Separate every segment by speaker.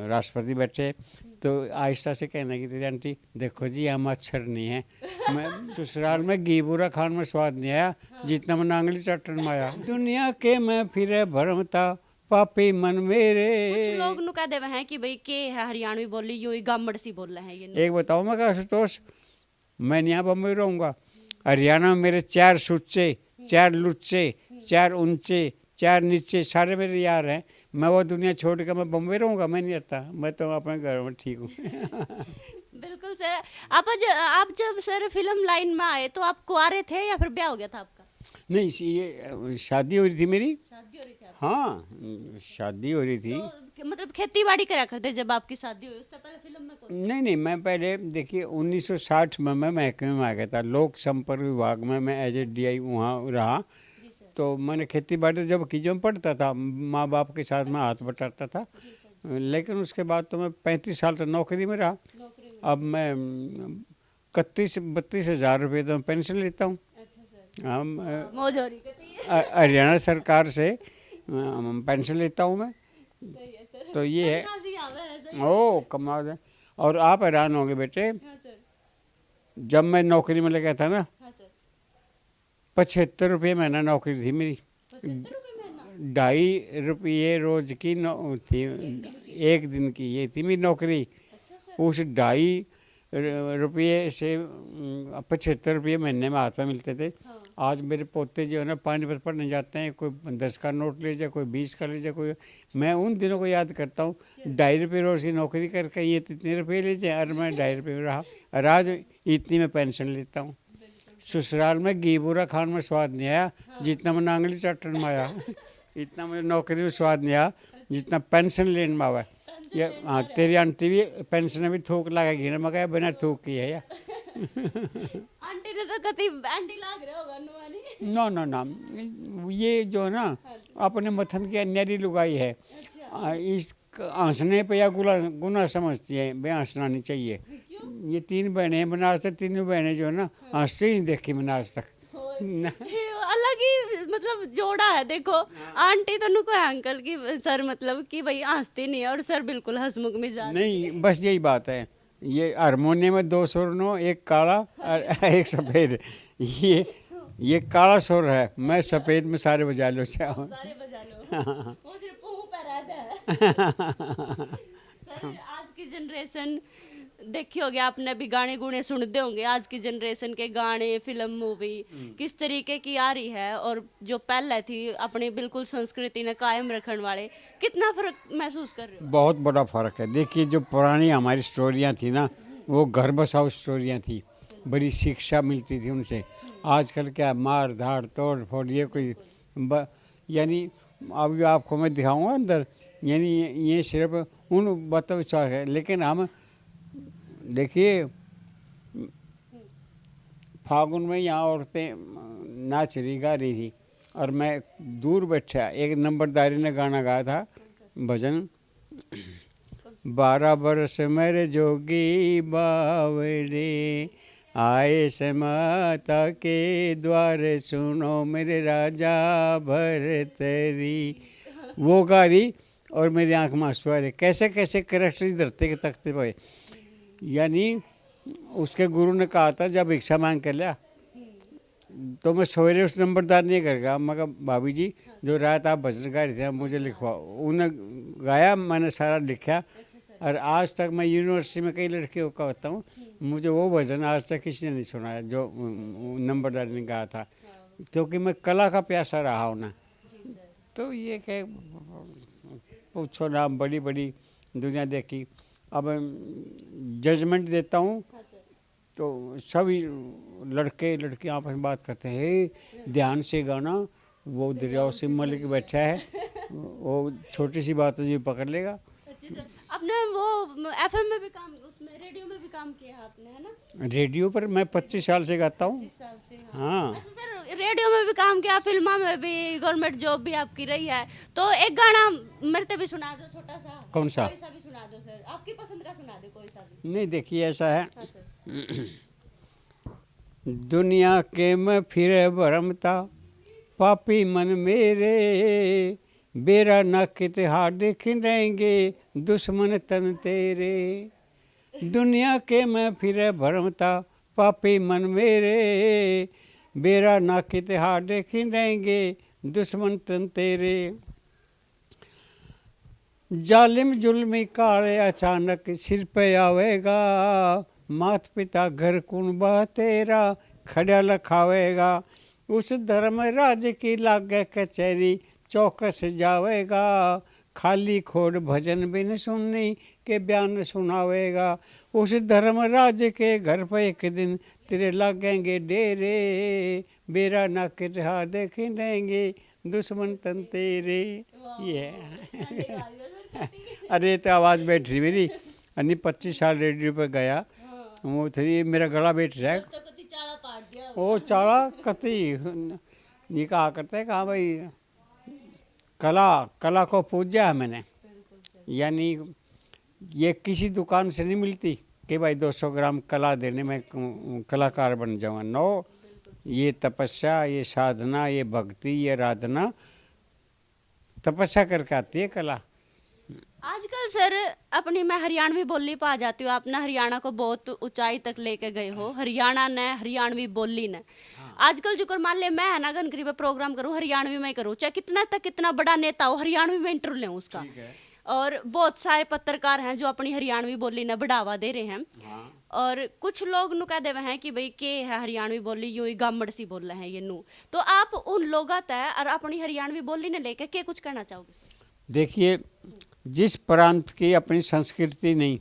Speaker 1: राष्ट्रपति बैठे तो आहिस्ता से कहने की तेरी आंटी देखो जी हम मच्छर नहीं है, मैं ससुराल में घी बुरा खान में स्वाद नहीं आया जितना मैं नांगली चटन में आया। दुनिया के मैं फिरे भरमता पापी मन मेरे।
Speaker 2: कुछ लोग नु कह देवे हैं कि भाई के है हरियाणवी बोली यूं ही गामड़ सी बोल रहे हैं ये।
Speaker 1: एक बताओ मैं क्या आशुतोष, मैं यहाँ बम्बई रहूँगा, हरियाणा में मेरे 4 सुच्चे, 4 लुच्चे, 4 ऊंचे, 4 नीचे सारे मेरे यार हैं। मैं वो दुनिया छोड़ के मैं बम्बई रहूँगा? मैं नहीं रहता, मैं तो अपने घर में ठीक हूँ।
Speaker 2: बिल्कुल सर। आप जब सर फिल्म लाइन में आए तो आप कुंवारे थे या फिर ब्याह हो गया था आपका?
Speaker 1: नहीं ये शादी हो रही थी मेरी।
Speaker 2: शादी हो रही थी आपकी?
Speaker 1: हाँ शादी हो रही थी।
Speaker 2: तो मतलब खेती बाड़ी करा करते जब आपकी शादी हुई, उससे पहले फिल्म में कौन?
Speaker 1: नहीं मैं पहले देखिए 1960 में मैं महकमे में आ गया था, लोक संपर्क विभाग में मैं एज ए DI वहाँ रहा।
Speaker 2: जी सर।
Speaker 1: तो मैंने खेती बाड़ी जब की जब पढ़ता था माँ बाप के साथ मैं हाथ बटाता था,
Speaker 2: जी सर।
Speaker 1: लेकिन उसके बाद तो मैं 35 साल तक नौकरी में रहा।
Speaker 2: नौकरी में?
Speaker 1: अब मैं 31-32 हज़ार रुपये तो पेंशन लेता हूँ।
Speaker 2: अच्छा सर।
Speaker 1: हम
Speaker 2: मौज हो रही कहती
Speaker 1: हरियाणा सरकार से पेंशन लेता हूँ मैं।
Speaker 2: सही है सर।
Speaker 1: तो ये है।
Speaker 2: तनख्वाह सी आवे है सर।
Speaker 1: ओ कमाल है। और आप हैरान होंगे बेटे,
Speaker 2: हाँ सर।
Speaker 1: जब मैं नौकरी में लगा था ना
Speaker 2: हाँ सर।
Speaker 1: 75 रुपये महीना नौकरी थी मेरी।
Speaker 2: 75 रुपए महीना?
Speaker 1: 2.5 रुपये रोज की थी, एक दिन की ये थी मेरी नौकरी।
Speaker 2: अच्छा सर।
Speaker 1: उस 2.5 रुपये से 75 रुपये महीने में हाथ में मिलते थे।
Speaker 2: हाँ।
Speaker 1: आज मेरे पोते जो है ना पानीपत पढ़ने जाते हैं, कोई 10 का नोट ले जाए, कोई 20 का ले जाए, कोई। मैं उन दिनों को याद करता हूँ, 2.5 रुपये रोज की नौकरी करके ये इतने रुपये ले जाए और मैं 2.5 रुपये में रहा, और आज इतनी मैं पेंशन लेता हूँ। ससुराल में घी बुरा खान में स्वाद नहीं आया जितना मैं नांगली चटन में आया। इतना मुझे नौकरी में स्वाद नहीं आया जितना पेंशन लेने में आवा। ये हाँ तेरी आंटी भी पेंशन भी थूक लगा घी ने मगा बिना थूक की है या।
Speaker 2: आंटी ने तो कति आंटी लाग रहे होगा नुआनी।
Speaker 1: ना ये जो है ना अपने मथन की अन्यारी लुगाई है। इस हंसने पे या गुना समझती है, बे हंसना नहीं चाहिए। ये 3 बहनें बनारस से, तीनों बहनें जो है ना हंसते ही नहीं देखी मैंने आज तक।
Speaker 2: अलग ही मतलब जोड़ा है देखो। आंटी तो नुको है अंकल की सर, मतलब कि भाई हंसती नहीं है और सर बिल्कुल हंसमुख मिजाज।
Speaker 1: नहीं बस यही बात है। ये हारमोनियम में 2 सुर नो, एक काला और एक सफ़ेद। ये काला सुर है, मैं सफ़ेद में सारे बजा लो चाहो।
Speaker 2: सारे बजा लो। वो सिर्फ पुह पे रहता है। सर आज की जनरेशन देखी होगी आपने भी, गाने गुने सुनते होंगे। आज की जनरेशन के गाने, फिल्म, मूवी किस तरीके की आ रही है, और जो पहले थी अपनी बिल्कुल संस्कृति ने कायम रखने वाले, कितना फर्क महसूस कर रहे हो?
Speaker 1: बहुत बड़ा फ़र्क है। देखिए जो पुरानी हमारी स्टोरियाँ थी ना, वो घर बसाओ स्टोरियाँ थी, बड़ी शिक्षा मिलती थी उनसे। आजकल क्या मार धाड़ तोड़ फोड़, ये कोई यानी अभी आपको मैं दिखाऊंगा अंदर, यानी ये सिर्फ उन बातों विश्वास है। लेकिन हम देखिए फागुन में यहाँ औरतें नाच रही गा रही थी और मैं दूर बैठा, एक नंबरदारी ने गाना गाया था भजन, 12 बरस मेरे जोगी बावरे आए से माता के द्वार, सुनो मेरे राजा भरतरी। वो गा रही और मेरी आंख में आंसू आ रहे। कैसे कैसे कैरेक्टर धरती के तख्ते पे। यानी उसके गुरु ने कहा था जब भिक्षा मांग कर लिया तो मैं सवेरे उस नंबरदार नहीं कर गया। मैं कहा भाभी जी जो रात आप भजन गा रहे थे मुझे लिखवाओ। उन्हें गाया, मैंने सारा लिखा, और आज तक मैं यूनिवर्सिटी में कई लड़कियों का होता हूँ, मुझे वो भजन आज तक किसी ने नहीं सुनाया जो नंबरदार ने गाया था, क्योंकि मैं कला का प्यासा रहा हूँ ना। तो ये क्या पूछो ना, बड़ी बड़ी दुनिया देखी। अब जजमेंट देता हूँ तो सभी लड़के लड़कियाँ आपस में बात करते हैं, हे ध्यान से गाना, वो दरियाओं से मलिक बैठा है, वो छोटी सी बात है जो पकड़ लेगा।
Speaker 2: आपने वो FM में भी काम, उसमें रेडियो में भी काम किया आपने, है ना?
Speaker 1: रेडियो पर मैं 25 साल से गाता हूँ।
Speaker 2: 25 साल से?
Speaker 1: हाँ।
Speaker 2: अच्छा सर, रेडियो में भी काम किया, फिल्मा में भी, गवर्नमेंट जॉब भी आपकी रही है, तो एक गाना मेरे से भी सुना दो छोटा सा।
Speaker 1: कौन सा?
Speaker 2: कोई सा भी सुना दो सर, आपकी पसंद का सुना दो कोई सा भी।
Speaker 1: नहीं देखिए ऐसा है।
Speaker 2: हाँ सर।
Speaker 1: दुनिया के मैं फिरे भरमता पापी मन मेरे, बेरा न कित हार देख रहेंगे दुश्मन तन तेरे। दुनिया के मैं फिरे भरमता पापी मन मेरे। बेरा न कित हार देख रहेंगे दुश्मन तन तेरे। जालिम जुल्मी काले अचानक सिर पे आवेगा। मात पिता घर कुनबा तेरा खड़ा लखावेगा। उस धर्म राज की लागे कचहरी चौकस जावेगा। खाली खोड़ भजन बिन सुननी के बयान सुनावेगा। उस धर्म राज के घर पर एक दिन तेरे लागेंगे डेरे। बेरा ना के रहा देखे रहेंगे दुश्मन तन तेरे। ये अरे तो आवाज़ बैठ रही मेरी। अन्नी 25 साल रेडियो पर गया वो थी मेरा गला बैठ रहा है। वो चाड़ा कति ये कहा करते हैं कहा भाई कला को पूजा है मैंने। यानी ये किसी दुकान से नहीं मिलती कि भाई 200 ग्राम कला देने में कलाकार बन जाऊँगा। नो, ये तपस्या, ये साधना, ये भक्ति, ये आराधना तपस्या करके आती है कला।
Speaker 2: आजकल सर अपनी मैं हरियाणवी बोली पा जाती हूँ। आपने हरियाणा को बहुत ऊंचाई तक लेके गए हो। हरियाणा ने हरियाणवी बोली ने आजकल जो कर मान ले मैं है ना घनकरी पे प्रोग्राम करूँ हरियाणवी में ही करूँ, चाहे कितना तक कितना बड़ा नेता हो हरियाणवी में इंटरव्यू लें उसका। और बहुत सारे पत्रकार हैं जो अपनी हरियाणवी बोली ने बढ़ावा दे रहे हैं। और कुछ लोग नु कह देवे हैं कि भाई के है हरियाणवी बोली यूं ही गामड़ सी बोल रहे हैं ये नू। तो आप उन लोगों तय और अपनी हरियाणवी बोली ने लेके के कुछ कहना चाहोगे?
Speaker 1: देखिए, जिस प्रांत की अपनी संस्कृति नहीं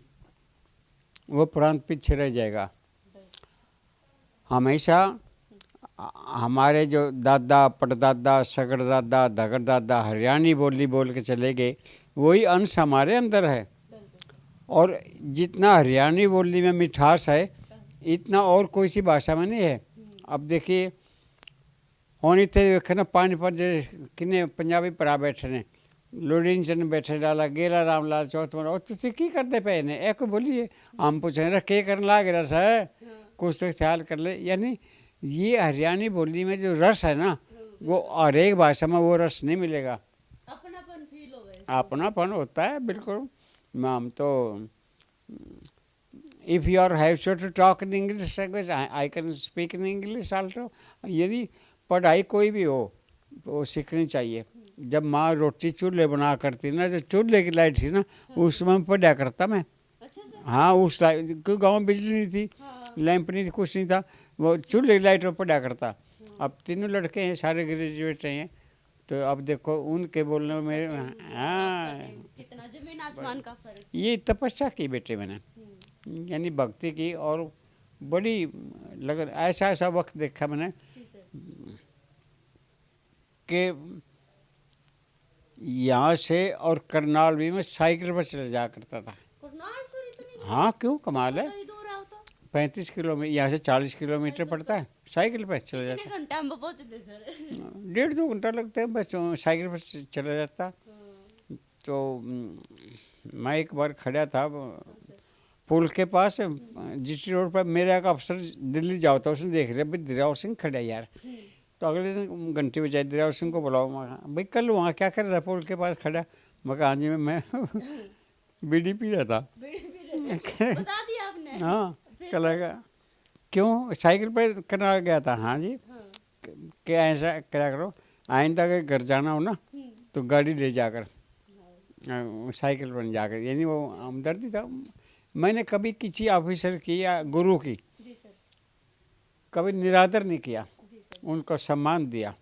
Speaker 1: वो प्रांत पीछे रह जाएगा। हमेशा हमारे जो दादा परदादा सगड़दादा धगड़दादा हरियाणवी बोली बोल के चले गए, वही अंश हमारे अंदर है। और जितना हरियाणवी बोली में मिठास है इतना और कोई सी भाषा में नहीं है। अब देखिए होनी थे ना पानी पर किन्ने पंजाबी भरा बैठे ने लोड़ी चन बैठे डाला गेला राम लाल चौथ में तुझे की करते पे ने एक बोलिए हम पूछे ना के करने लाग रस है कुछ तो ख्याल कर ले। यानी ये हरियाणवी बोली में जो रस है ना वो हर एक भाषा में वो रस नहीं मिलेगा।
Speaker 2: अपनापन फील होवे,
Speaker 1: अपनापन होता है बिल्कुल। हम तो if you are have to talk in English language I can speak in English also. यदि पढ़ाई कोई भी हो तो सीखनी चाहिए। जब माँ रोटी चूल्हे बना करती ना, जो चूल्हे की लाइट थी ना उसमें पढ़ा करता मैं।
Speaker 2: अच्छा सर।
Speaker 1: हाँ उस लाइट क्योंकि गाँव में बिजली नहीं थी, लैंप नहीं थी, कुछ नहीं था, वो चूल्हे की लाइट में पढ़ा करता। अब तीनों लड़के हैं सारे ग्रेजुएट हैं तो अब देखो उनके बोलने में मेरे हाँ
Speaker 2: कितना जमीन आसमान का फर्क।
Speaker 1: ये तपस्या की बेटे मैंने, यानी भक्ति की। और बड़ी लगन ऐसा ऐसा वक्त देखा मैंने कि यहाँ से और करनाल भी मैं साइकिल पर चले जा करता था। हाँ क्यों, कमाल है। 35 किलोमीटर यहाँ से 40 किलोमीटर पड़ता है, साइकिल पर चले जाता।
Speaker 2: घंटा में पहुंचते सर?
Speaker 1: 1.5-2 घंटा लगते हैं बस साइकिल पर चला जाता। तो मैं एक बार खड़ा था पुल के पास जीटी रोड पर, मेरा एक अफसर दिल्ली जाओ था, उसने देख लिया भाई दिराव सिंह खड़ा यार। तो अगले दिन घंटी बजाई, दिराव सिंह को बुलाओ। भाई कल वहाँ क्या कर रहा था पुल के पास खड़ा? मैं कहा हाँ जी मैं बीड़ी पी रहा था।
Speaker 2: बता दिया आपने?
Speaker 1: हाँ चलेगा क्यों, साइकिल पर करना गया था। हाँ जी क्या ऐसा क्या करो आइंदा अगर घर जाना हो ना तो गाड़ी ले जाकर साइकिल पर जाकर, यानी वो हमदर्दी था। मैंने कभी किसी ऑफिसर की या गुरु की कभी निरादर नहीं किया, उनको सम्मान दिया।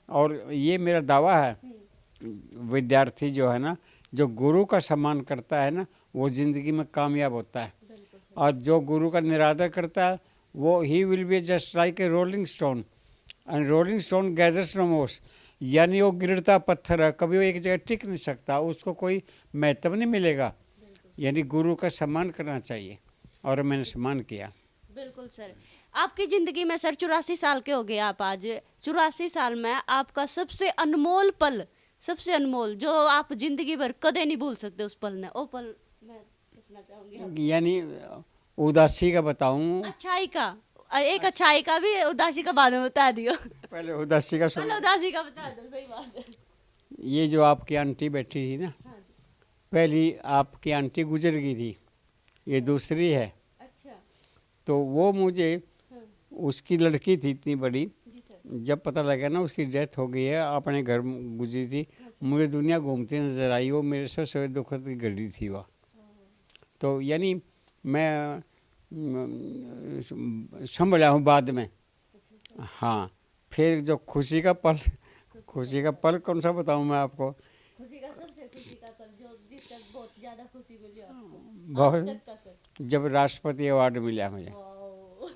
Speaker 1: और ये मेरा दावा है, विद्यार्थी जो है ना जो गुरु का सम्मान करता है ना वो ज़िंदगी में कामयाब होता है। और जो गुरु का निरादर करता है वो he will be just like a rolling stone and rolling stone gathers no moss. यानी वो गिरता पत्थर है, कभी वो एक जगह टिक नहीं सकता, उसको कोई महत्व नहीं मिलेगा। यानी गुरु का सम्मान करना चाहिए और मैंने सम्मान किया।
Speaker 2: बिल्कुल सर। आपकी ज़िंदगी में सर 84 साल के हो गए आप आज। 84 साल में आपका सबसे अनमोल पल, सबसे अनमोल जो आप जिंदगी भर कदे नहीं भूल सकते उस पल ने, वो पल मैं पूछना चाहूँगी।
Speaker 1: यानी उदासी का बताऊँ?
Speaker 2: अच्छाई का, एक अच्छाई का भी, उदासी का बाद में बता दियो।
Speaker 1: पहले उदासी का
Speaker 2: पहले उदासी का बता दो। सही बात है।
Speaker 1: ये जो आपकी आंटी बैठी थी ना,
Speaker 2: हाँ जी।
Speaker 1: पहली आपकी आंटी गुजर गई थी, ये दूसरी है।
Speaker 2: अच्छा।
Speaker 1: तो वो मुझे,
Speaker 2: हाँ
Speaker 1: उसकी लड़की थी इतनी बड़ी,
Speaker 2: जी सर।
Speaker 1: जब पता लगा ना उसकी डेथ हो गई है, अपने घर गुजरी थी,
Speaker 2: हाँ सर।
Speaker 1: मुझे दुनिया घूमती नजर आई। वो मेरे सबसे दुखद की घड़ी थी वह। तो यानी मैं संभला हूँ बाद में।
Speaker 2: अच्छा सर।
Speaker 1: हाँ, फिर जो खुशी का पल, खुशी का पल कौन सा बताऊँ मैं आपको?
Speaker 2: खुशी का, सबसे खुशी का पल जो जिसका बहुत ज्यादा खुशी मिली आपको आज
Speaker 1: बहुत,
Speaker 2: तक का सर?
Speaker 1: जब राष्ट्रपति अवार्ड मिला मुझे।
Speaker 2: वाओ।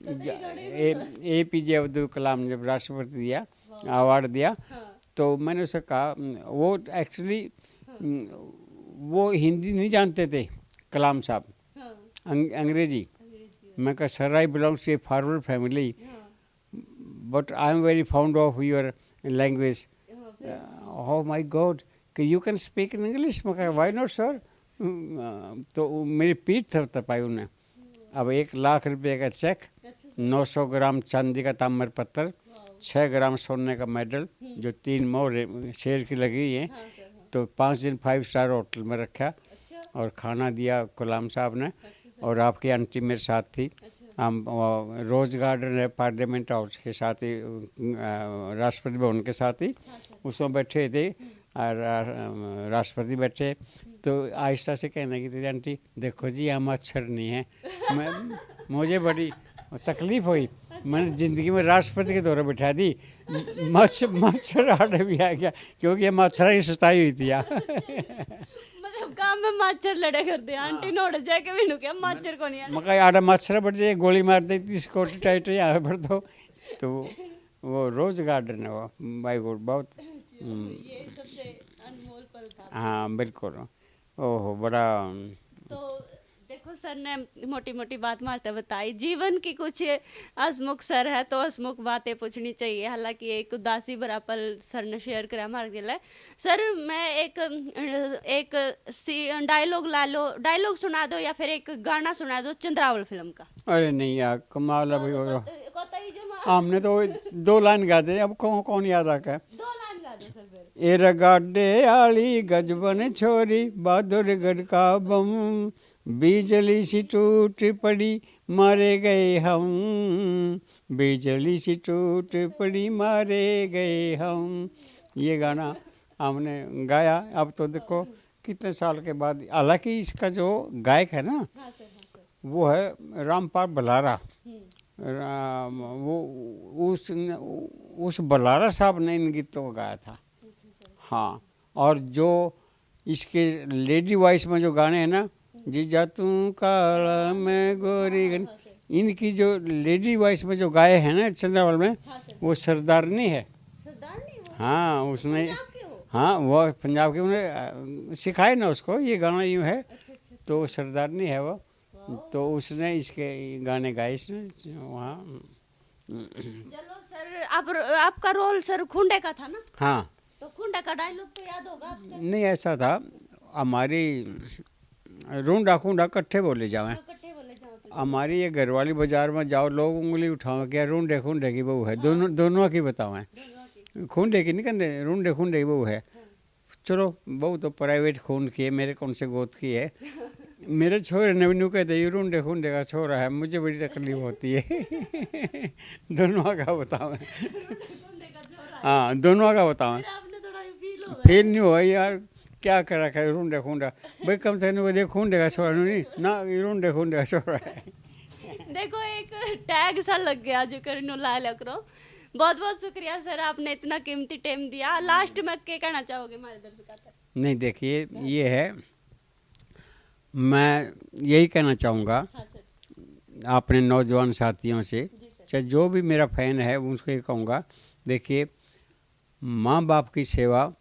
Speaker 2: कतई गाड़ी में।
Speaker 1: APJ अब्दुल कलाम जब राष्ट्रपति दिया,
Speaker 2: वाह।
Speaker 1: अवार्ड दिया,
Speaker 2: हाँ
Speaker 1: तो मैंने उसे कहा, वो एक्चुअली वो हिंदी नहीं जानते थे कलाम साहब,
Speaker 2: हाँ।
Speaker 1: अंग्रेजी।
Speaker 2: अंग्रेजी।
Speaker 1: मैं कहा sir, I belongs to a forward family,
Speaker 2: हाँ
Speaker 1: but I am very found of your language.
Speaker 2: हाँ। फिर
Speaker 1: ओह माय गॉड, कि you can speak in English. मैं कहा व्हाई नॉट सर। तो मेरी पीठ थपथपाई उन्हें। अब 1 लाख रुपए का चेक,
Speaker 2: अच्छा सर।
Speaker 1: 900 ग्राम चांदी का ताम्र पत्थर,
Speaker 2: वाओ।
Speaker 1: 6 ग्राम सोने का मेडल, जो 3 मोहर शेर की लगी हुई है।
Speaker 2: हाँ सर। हाँ।
Speaker 1: तो 5 दिन 5 स्टार होटल में रखा,
Speaker 2: अच्छा।
Speaker 1: और खाना दिया कलाम साहब ने।
Speaker 2: अच्छा सर।
Speaker 1: और आपकी आंटी मेरे साथ थी।
Speaker 2: अच्छा।
Speaker 1: हम रोज गार्डन है पार्लियामेंट हाउस के साथ ही, राष्ट्रपति भवन के साथ ही
Speaker 2: हाँ सर।
Speaker 1: उसमें बैठे थे, और राष्ट्रपति बैठे। तो आहिस्ता से कहने की तेरी आंटी, देखो जी यहाँ मच्छर नहीं है। मुझे बड़ी तकलीफ हुई। मैंने ज़िंदगी में राष्ट्रपति के दौरे बिठा दी, मच्छर आने भी आ गया, क्योंकि ये मच्छर ही सुताई हुई थी यार।
Speaker 2: मतलब काम में मच्छर लड़े करते हैं आंटी नोड़ जाके भी क्या मच्छर को नहीं आने।
Speaker 1: मका आड़ा मच्छर बढ़ जाए, गोली मार देती सिक्योरिटी टाइट यहाँ पर। तो वो रोज गार्डन है वो, बाई गुड बहुत।
Speaker 2: ये सबसे अनमोल पल था।
Speaker 1: हाँ बिल्कुल। ओहो बड़ा।
Speaker 2: तो देखो सर ने मोटी मोटी बात मारते बताई, जीवन की कुछ हंसमुख सर है तो हंसमुख बातें पूछनी चाहिए। हालांकि एक उदासी भरा पल सर ने शेयर करा हमारे दिल। सर मैं एक डायलॉग ला लो, डायलॉग सुना दो या फिर एक गाना सुना दो चंद्रावल फिल्म का।
Speaker 1: अरे नहीं यार, कमाल है भाई।
Speaker 2: कतई जो
Speaker 1: हमने तो 2 लाइन गा दे, अब कौन कौन याद आका है।
Speaker 2: 2 लाइन गा दो सर फिर।
Speaker 1: ए रगाडे आली गजबन छोरी, बहादुरगढ़ का बम, बिजली सी टूट पड़ी मारे गए हम, बिजली सी टूट पड़ी मारे गए हम। ये गाना हमने गाया। अब तो देखो कितने साल के बाद, हालांकि इसका जो गायक है ना,
Speaker 2: हाँ सर। हाँ सर।
Speaker 1: वो है रामपाल बलारा।
Speaker 2: हम्म।
Speaker 1: वो उस बलारा साहब ने इन गीतों को गाया था।
Speaker 2: अच्छा सर।
Speaker 1: हाँ, और जो इसके लेडी वॉइस में जो गाने हैं ना, जीजा तू काला में गोरी गन,
Speaker 2: हाँ सर।
Speaker 1: इनकी जो लेडी वॉइस में जो गाए हैं ना चंद्रावल में,
Speaker 2: हाँ सर।
Speaker 1: वो सरदारनी है।
Speaker 2: सरदार नहीं वो
Speaker 1: हाँ उसने,
Speaker 2: पंजाब के हो?
Speaker 1: हाँ वो पंजाब के, उन्हें सिखाए ना उसको ये गाना यूँ है,
Speaker 2: अच्छा अच्छा।
Speaker 1: तो वो सरदारनी है वो।
Speaker 2: वाओ।
Speaker 1: तो उसने इसके गाने गाए इसने वहाँ।
Speaker 2: चलो सर, आपका रोल सर खुंडे का था ना,
Speaker 1: हाँ
Speaker 2: तो खुंडे का डायलॉग तो याद होगा आपको?
Speaker 1: नहीं, ऐसा था हमारी रूंडा खूंडा कट्ठे बोले जावे।
Speaker 2: इकट्ठे बोले जाओ तो।
Speaker 1: हमारी ये घर वाली बाजार में जाओ, लोग उंगली उठाओ क्या रूंडे खूंडे की बहू है। दोनों की बताओ,
Speaker 2: दोनों की।
Speaker 1: खूंडे की नहीं कहते, रूंडे खूंडे की बहू है। चलो बहू तो प्राइवेट खून की है, मेरे कौन से गोद की है। मेरे छोरे ने भी न्यू कहते ये रूंडे खूंडे का छोरा है, मुझे बड़ी तकलीफ होती है। दोनों का बताओ।
Speaker 2: खुंडे का छोरा है।
Speaker 1: हाँ दोनों का बताओ।
Speaker 2: फिर आपने थोड़ा फील हो
Speaker 1: फिर नहीं हुआ यार, क्या कर रखा है रूंडे खूंडा। भाई कम से कम ये खूंडे का छोरा नहीं ना, ये रूंडे खूंडे का छोरा है।
Speaker 2: देखो एक टैग सा लग गया जो करो ला लिया करो। बहुत बहुत शुक्रिया सर, आपने इतना कीमती टाइम दिया। लास्ट में क्या कहना चाहोगे हमारे दर्शकों को?
Speaker 1: नहीं देखिए, ये है, मैं यही कहना चाहूँगा
Speaker 2: हाँ सर।
Speaker 1: अपने नौजवान साथियों से,
Speaker 2: जी सर।
Speaker 1: चाहे जो भी मेरा फ़ैन है उसको ये कहूँगा, देखिए माँ बाप की सेवा,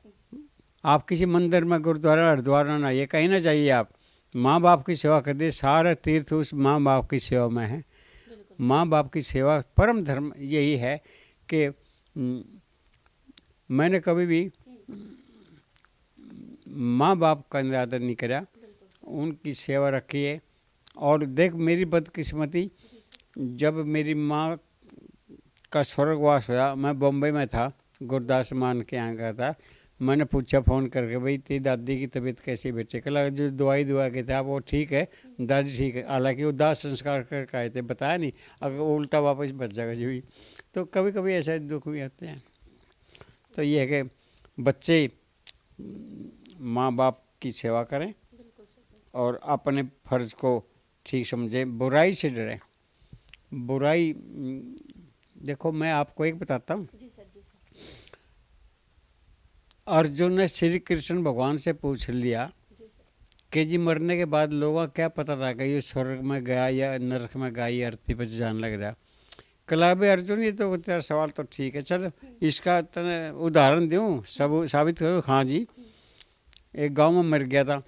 Speaker 1: आप किसी मंदिर में गुरुद्वारा हरिद्वार ना ये कहीं ना जाइए, आप माँ बाप की सेवा कर दे, सारा तीर्थ उस माँ बाप की सेवा में है।
Speaker 2: बिल्कुल।
Speaker 1: माँ बाप की सेवा परम धर्म यही है कि मैंने कभी भी माँ बाप का निरादर नहीं करा, उनकी सेवा रखी है। और देख मेरी बदकिस्मती, जब मेरी माँ का स्वर्गवास हुआ, मैं बम्बई में था, गुरदास मान के यहाँ गया था, मैंने पूछा फ़ोन करके, भाई तेरी दादी की तबीयत कैसी बेटे? कहा जो दवाई दुआ के थे वो ठीक है, दादी ठीक है। हालांकि वो दाह संस्कार करके आए थे, बताया नहीं, अगर वो उल्टा वापस बच जाएगा जी भी। तो कभी कभी ऐसे दुख भी आते हैं। तो ये है कि बच्चे माँ बाप की सेवा करें और अपने फर्ज को ठीक समझें, बुराई से डरें। बुराई देखो, मैं आपको एक बताता हूँ।
Speaker 2: जी सर, जी सर।
Speaker 1: अर्जुन ने श्री कृष्ण भगवान से पूछ लिया कि जी मरने के बाद लोगों को क्या पता लगा ये स्वर्ग में गया या नरक में गया, या अर्थी पर जान लग रहा। कला भाई अर्जुन, ये तो तेरा सवाल तो ठीक है, चल इसका तने उदाहरण दूँ, सब साबित करो। हाँ जी, एक गांव में मर गया था,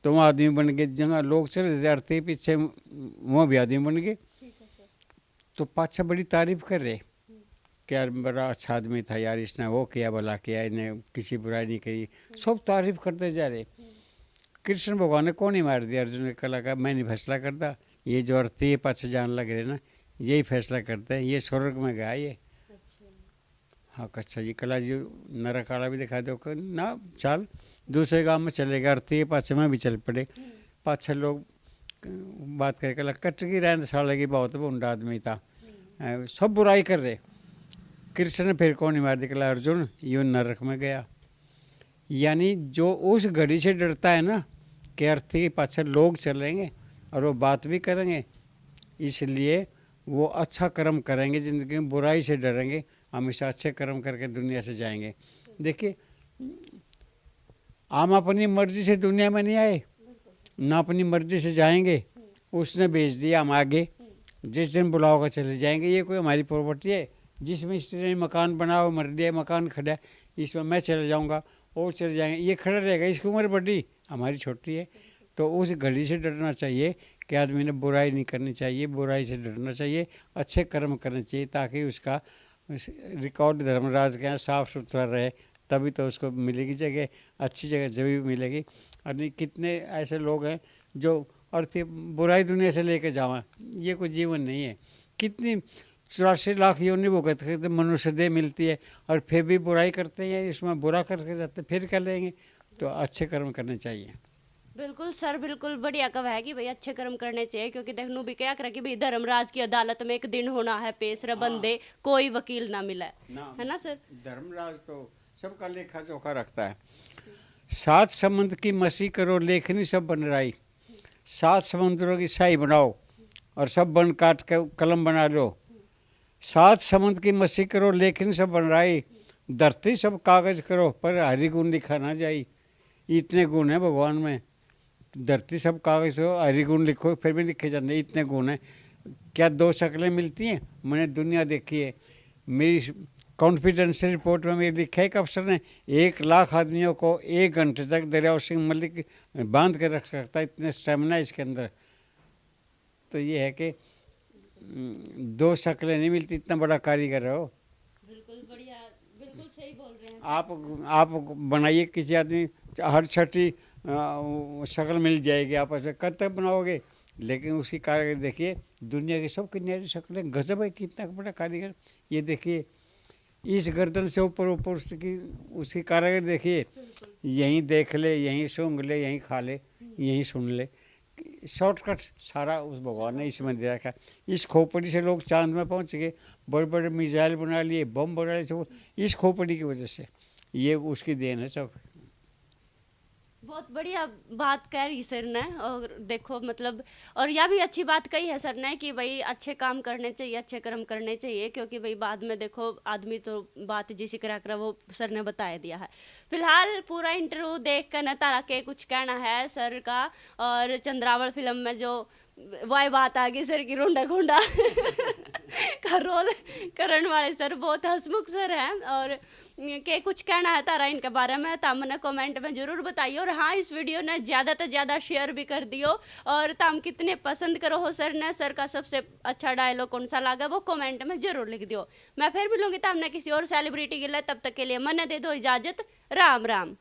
Speaker 1: तो वहाँ आदमी बन गए, जगह लोग चले रहे अर्थी पीछे, वहाँ भी आदमी बन गए। तो पाछा बड़ी तारीफ कर रहे कि यार बड़ा अच्छा आदमी था यार, इसने वो किया, भला किया, इन्हें किसी बुराई नहीं करी, सब तारीफ करते जा रहे। कृष्ण भगवान ने कौन ही मार दिया? अर्जुन ने कला का मैं नहीं फैसला करता, ये जो अर्थी पाछे जान लग रहे ना, यही फैसला करते हैं, ये स्वर्ग में गया ये। हाँ अच्छा जी, कला जी नरक वाला भी दिखा दो ना, चल दूसरे गांव में चले गए, अर्थी पाछे में भी चल पड़े। पाछे लोग बात करके कला कट की रहने साल की बहुत बुंडा आदमी था, सब बुराई कर रहे। कृष्ण ने फिर कौन ही मार दिया? अर्जुन यूं नरक में गया। यानी जो उस घड़ी से डरता है ना कि अर्थी के पाछे लोग चलेंगे और वो बात भी करेंगे, इसलिए वो अच्छा कर्म करेंगे ज़िंदगी में, बुराई से डरेंगे, हमेशा अच्छे कर्म करके दुनिया से जाएंगे। देखिए, हम अपनी मर्जी से दुनिया में नहीं आए ना, अपनी मर्जी से जाएंगे। उसने भेज दिया, हम आगे जिस दिन बुलाओगा चले जाएंगे। ये कोई हमारी प्रॉपर्टी है जिसमें स्त्री ने मकान बनाओ, मर लिया, मकान खड़ा है, इसमें मैं चले जाऊंगा और चले जाएंगे, ये खड़ा रहेगा, इसकी उम्र बड़ी, हमारी छोटी है। तो उस घड़ी से डरना चाहिए कि आदमी ने बुराई नहीं करनी चाहिए, बुराई से डरना चाहिए, अच्छे कर्म करने चाहिए, ताकि उसका रिकॉर्ड धर्मराज के यहाँ साफ सुथरा रहे, तभी तो उसको मिलेगी जगह, अच्छी जगह जब भी मिलेगी। और नहीं, कितने ऐसे लोग हैं जो अर्थी बुराई दुनिया से लेके जावा, ये कोई जीवन नहीं है। कितनी 84 लाख योनि भुगत करते मनुष्य देह मिलती है और फिर भी बुराई करते हैं, इसमें बुरा करके जाते, फिर कर लेंगे। तो अच्छे कर्म करने चाहिए।
Speaker 2: बिल्कुल सर, बिल्कुल बढ़िया कहा है कि भाई अच्छे कर्म करने चाहिए, क्योंकि देखनू भी क्या करे कि भाई धर्मराज की अदालत में एक दिन होना है पेश रे बंदे, कोई वकील ना मिले, है ना सर?
Speaker 1: धर्मराज तो सबका लेखा जोखा रखता है। 7 समुद्र की मसी करो लेखनी सब बन रही, 7 समुद्रों की स्याही बनाओ और सब बन काट के कलम बना लो। 7 समुद्र की मसी करो लेखनी सब बन रही, धरती सब कागज करो पर हरि गुण लिखा ना जाई। इतने गुण है भगवान में, धरती सब कागज हो, हरि गुण लिखो फिर भी लिखे जाते, इतने गुण हैं। क्या 2 शक्लें मिलती हैं? मैंने दुनिया देखी है। मेरी कॉन्फिडेंशियल रिपोर्ट में मेरे लिखा एक अफसर ने 1 लाख आदमियों को 1 घंटे तक दरियाव सिंह मलिक बांध के रख सकता है, इतने स्टेमिना इसके अंदर। तो ये है कि 2 शक्लें नहीं मिलती, इतना बड़ा कारीगर हो।
Speaker 2: बिल्कुल बढ़िया, बिल्कुल सही बोल रहे हैं।
Speaker 1: आप बनाइए, किसी आदमी हर छठी शक्ल मिल जाएगी, आपस में कब तक बनाओगे? लेकिन उसकी कारीगर देखिए, दुनिया की सब किनारी शक्लें, गजब है, कितना बड़ा कारीगर। ये देखिए, इस गर्दन से ऊपर ऊपर उसकी कारीगर देखिए, यहीं देख ले, यहीं सूंघ ले, यहीं खा ले, यहीं सुन ले, शॉर्टकट सारा उस भगवान ने इसमें दे रखा। इस खोपड़ी से लोग चांद में पहुंच गए, बड़े बड़े मिसाइल बना लिए, बम बना लिए, सब इस खोपड़ी की वजह से, ये उसकी देन है सब।
Speaker 2: बहुत बढ़िया बात कह रही सर ने। और देखो मतलब, और यह भी अच्छी बात कही है सर ने कि भाई अच्छे काम करने चाहिए, अच्छे कर्म करने चाहिए, क्योंकि भाई बाद में देखो आदमी तो बात जिसी करा कर वो सर ने बता दिया है। फिलहाल पूरा इंटरव्यू देख कर न तारा के कुछ कहना है सर का, और चंद्रावल फिल्म में जो वही बात आ गई सर की रोंडा घोंडा का रोल करने वाले सर बहुत हंसमुख सर हैं, और के कुछ कहना है तारा इनके बारे में तम ने कमेंट में जरूर बताइए। और हाँ, इस वीडियो ने ज़्यादा से ज़्यादा शेयर भी कर दियो, और तम कितने पसंद करो हो सर ने, सर का सबसे अच्छा डायलॉग कौन सा लगा वो कमेंट में जरूर लिख दियो। मैं फिर मिलूंगी तमने किसी और सेलिब्रिटी के लिए, तब तक के लिए मन्ने दे दो इजाज़त, राम राम।